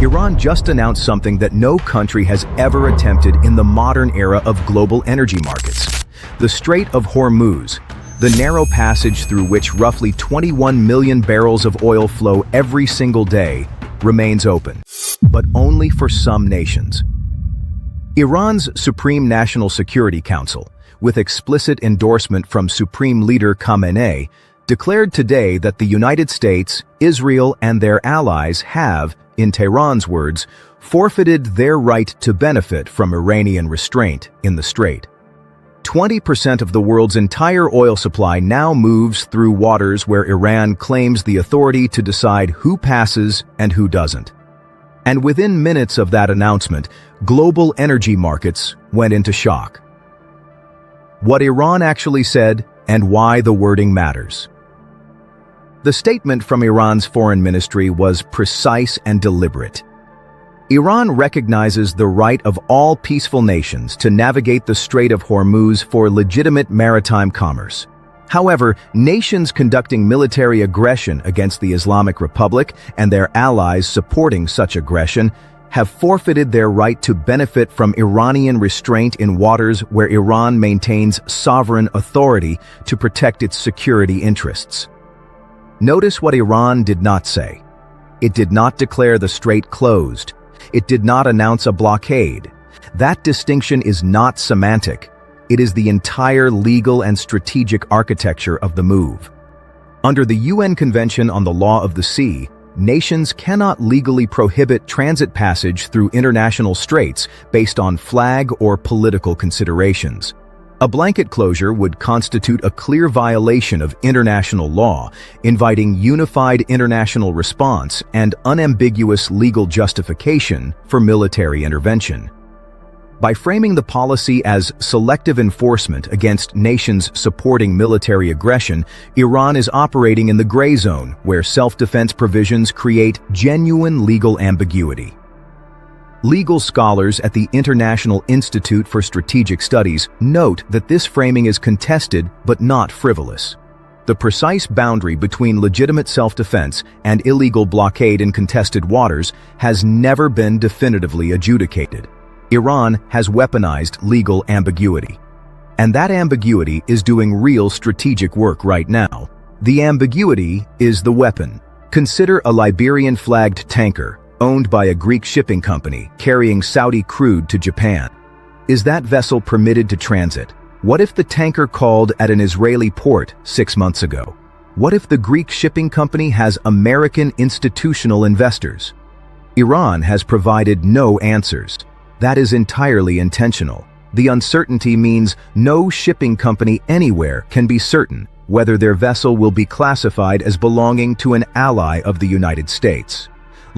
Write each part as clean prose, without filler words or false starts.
Iran just announced something that no country has ever attempted in the modern era of global energy markets. The Strait of Hormuz, the narrow passage through which roughly 21 million barrels of oil flow every single day, remains open, but only for some nations. Iran's Supreme National Security Council, with explicit endorsement from Supreme Leader Khamenei, declared today that the United States, Israel, and their allies have, in Tehran's words, forfeited their right to benefit from Iranian restraint in the strait. 20% of the world's entire oil supply now moves through waters where Iran claims the authority to decide who passes and who doesn't. And within minutes of that announcement, global energy markets went into shock. What Iran actually said and why the wording matters. The statement from Iran's foreign ministry was precise and deliberate. Iran recognizes the right of all peaceful nations to navigate the Strait of Hormuz for legitimate maritime commerce. However, nations conducting military aggression against the Islamic Republic and their allies supporting such aggression have forfeited their right to benefit from Iranian restraint in waters where Iran maintains sovereign authority to protect its security interests. Notice what Iran did not say. It did not declare the strait closed. It did not announce a blockade. That distinction is not semantic. It is the entire legal and strategic architecture of the move. Under the UN Convention on the Law of the Sea, nations cannot legally prohibit transit passage through international straits based on flag or political considerations. A blanket closure would constitute a clear violation of international law, inviting unified international response and unambiguous legal justification for military intervention. By framing the policy as selective enforcement against nations supporting military aggression, Iran is operating in the gray zone where self-defense provisions create genuine legal ambiguity. Legal scholars at the International Institute for Strategic Studies note that this framing is contested but not frivolous. The precise boundary between legitimate self-defense and illegal blockade in contested waters has never been definitively adjudicated. Iran has weaponized legal ambiguity. And that ambiguity is doing real strategic work right now. The ambiguity is the weapon. Consider a Liberian-flagged tanker owned by a Greek shipping company carrying Saudi crude to Japan. Is that vessel permitted to transit? What if the tanker called at an Israeli port 6 months ago? What if the Greek shipping company has American institutional investors? Iran has provided no answers. That is entirely intentional. The uncertainty means no shipping company anywhere can be certain whether their vessel will be classified as belonging to an ally of the United States.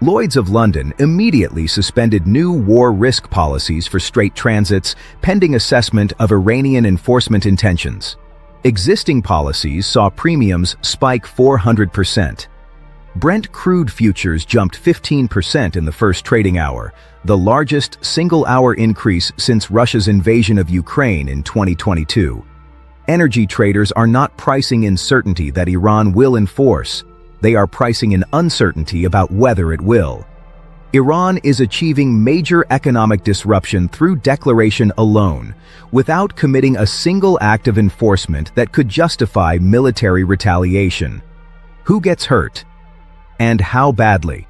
Lloyd's of London immediately suspended new war risk policies for strait transits pending assessment of Iranian enforcement intentions. Existing policies saw premiums spike 400%. Brent crude futures jumped 15% in the first trading hour, the largest single-hour increase since Russia's invasion of Ukraine in 2022. Energy traders are not pricing in certainty that Iran will enforce. They are pricing in uncertainty about whether it will. Iran is achieving major economic disruption through declaration alone, without committing a single act of enforcement that could justify military retaliation. Who gets hurt? And how badly?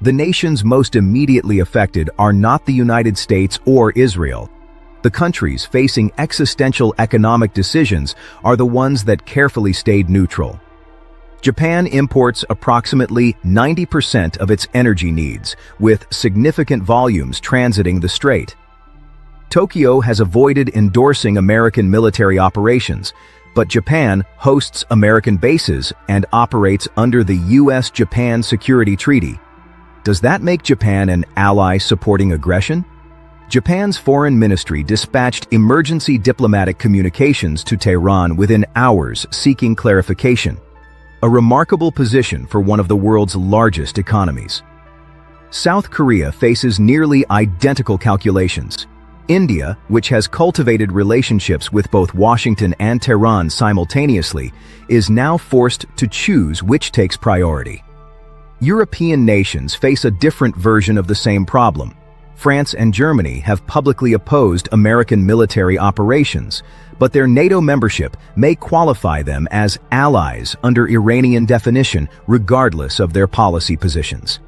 The nations most immediately affected are not the United States or Israel. The countries facing existential economic decisions are the ones that carefully stayed neutral. Japan imports approximately 90% of its energy needs, with significant volumes transiting the strait. Tokyo has avoided endorsing American military operations, but Japan hosts American bases and operates under the U.S.-Japan Security Treaty. Does that make Japan an ally supporting aggression? Japan's foreign ministry dispatched emergency diplomatic communications to Tehran within hours seeking clarification. A remarkable position for one of the world's largest economies. South Korea faces nearly identical calculations. India, which has cultivated relationships with both Washington and Tehran simultaneously, is now forced to choose which takes priority. European nations face a different version of the same problem. France and Germany have publicly opposed American military operations, but their NATO membership may qualify them as allies under Iranian definition regardless of their policy positions.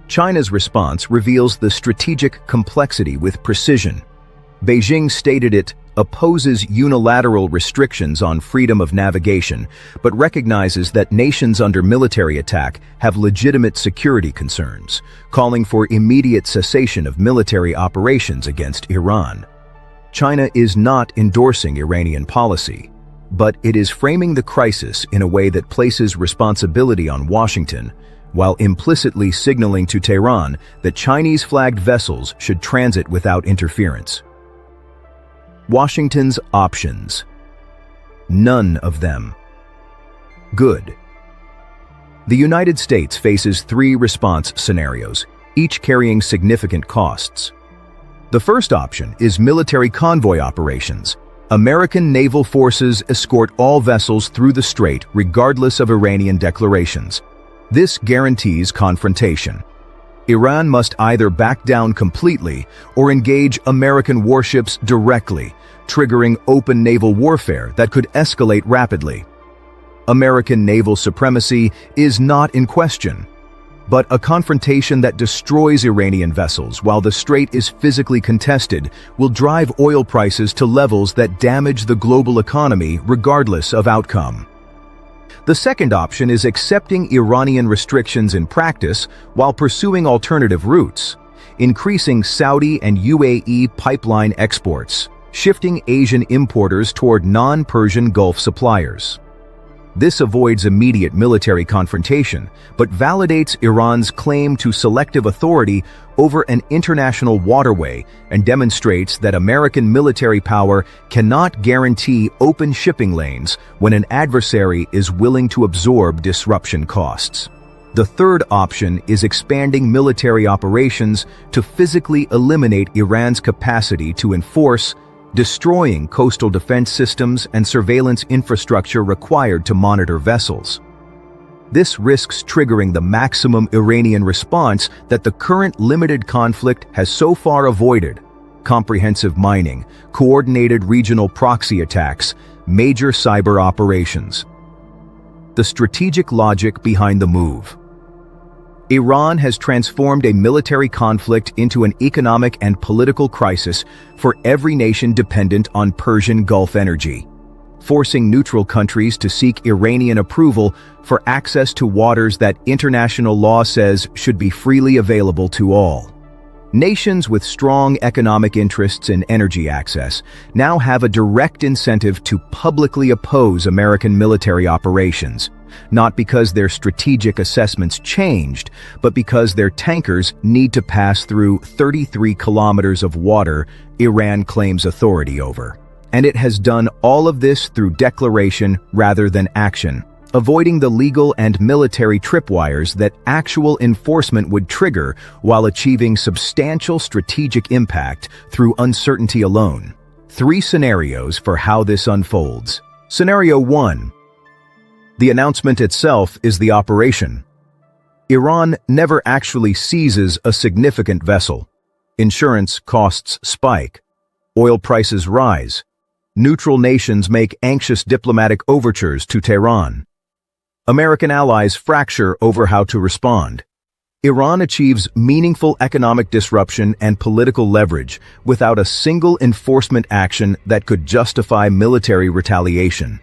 China's response reveals the strategic complexity with precision. Beijing stated it opposes unilateral restrictions on freedom of navigation, but recognizes that nations under military attack have legitimate security concerns, calling for immediate cessation of military operations against Iran. China is not endorsing Iranian policy, but it is framing the crisis in a way that places responsibility on Washington, while implicitly signaling to Tehran that Chinese-flagged vessels should transit without interference. Washington's options. None of them good. The United States faces 3 response scenarios, each carrying significant costs. The first option is military convoy operations. American naval forces escort all vessels through the strait regardless of Iranian declarations. This guarantees confrontation. Iran must either back down completely or engage American warships directly, triggering open naval warfare that could escalate rapidly. American naval supremacy is not in question, but a confrontation that destroys Iranian vessels while the strait is physically contested will drive oil prices to levels that damage the global economy regardless of outcome. The second option is accepting Iranian restrictions in practice while pursuing alternative routes, increasing Saudi and UAE pipeline exports, shifting Asian importers toward non-Persian Gulf suppliers. This avoids immediate military confrontation, but validates Iran's claim to selective authority over an international waterway and demonstrates that American military power cannot guarantee open shipping lanes when an adversary is willing to absorb disruption costs. The third option is expanding military operations to physically eliminate Iran's capacity to enforce, destroying coastal defense systems and surveillance infrastructure required to monitor vessels. This risks triggering the maximum Iranian response that the current limited conflict has so far avoided: comprehensive mining, coordinated regional proxy attacks, major cyber operations. The strategic logic behind the move. Iran has transformed a military conflict into an economic and political crisis for every nation dependent on Persian Gulf energy, forcing neutral countries to seek Iranian approval for access to waters that international law says should be freely available to all. Nations with strong economic interests in energy access now have a direct incentive to publicly oppose American military operations, not because their strategic assessments changed, but because their tankers need to pass through 33 kilometers of water Iran claims authority over. And it has done all of this through declaration rather than action, avoiding the legal and military tripwires that actual enforcement would trigger while achieving substantial strategic impact through uncertainty alone. 3 scenarios for how this unfolds. Scenario 1. The announcement itself is the operation. Iran never actually seizes a significant vessel. Insurance costs spike. Oil prices rise. Neutral nations make anxious diplomatic overtures to Tehran. American allies fracture over how to respond. Iran achieves meaningful economic disruption and political leverage without a single enforcement action that could justify military retaliation.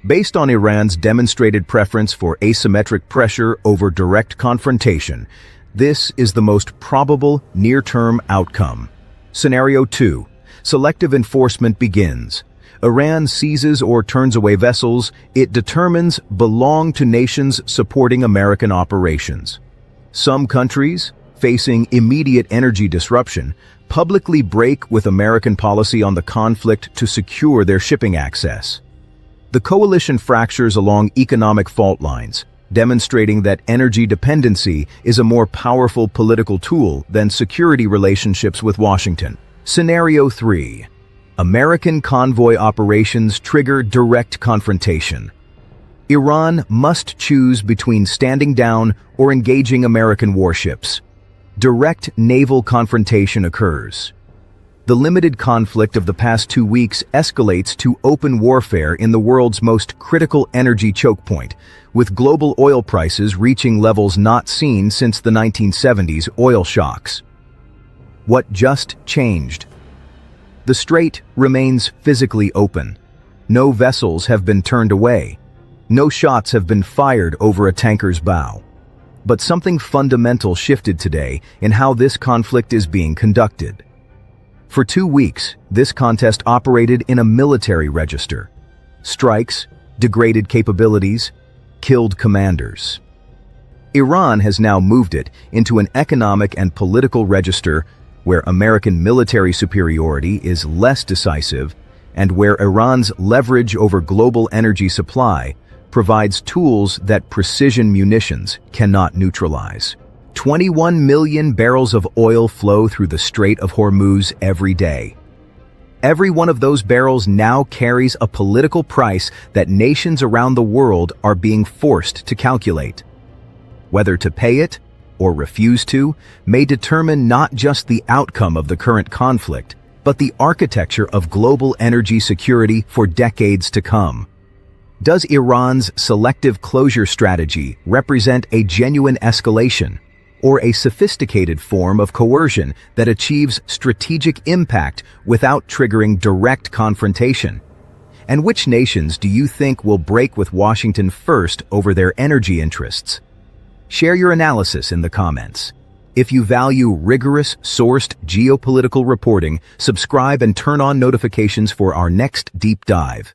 Based on Iran's demonstrated preference for asymmetric pressure over direct confrontation, this is the most probable near-term outcome. Scenario 2. Selective enforcement begins. Iran seizes or turns away vessels it determines belong to nations supporting American operations. Some countries, facing immediate energy disruption, publicly break with American policy on the conflict to secure their shipping access. The coalition fractures along economic fault lines, demonstrating that energy dependency is a more powerful political tool than security relationships with Washington. Scenario 3. American convoy operations trigger direct confrontation. Iran must choose between standing down or engaging American warships. Direct naval confrontation occurs. The limited conflict of the past 2 weeks escalates to open warfare in the world's most critical energy choke point, with global oil prices reaching levels not seen since the 1970s oil shocks. What just changed? The strait remains physically open. No vessels have been turned away. No shots have been fired over a tanker's bow. But something fundamental shifted today in how this conflict is being conducted. For 2 weeks, this contest operated in a military register. Strikes, degraded capabilities, killed commanders. Iran has now moved it into an economic and political register where American military superiority is less decisive and where Iran's leverage over global energy supply provides tools that precision munitions cannot neutralize. 21 million barrels of oil flow through the Strait of Hormuz every day. Every one of those barrels now carries a political price that nations around the world are being forced to calculate. Whether to pay it or refuse to may determine not just the outcome of the current conflict, but the architecture of global energy security for decades to come. Does Iran's selective closure strategy represent a genuine escalation, or a sophisticated form of coercion that achieves strategic impact without triggering direct confrontation? And which nations do you think will break with Washington first over their energy interests? Share your analysis in the comments. If you value rigorous, sourced geopolitical reporting, subscribe and turn on notifications for our next deep dive.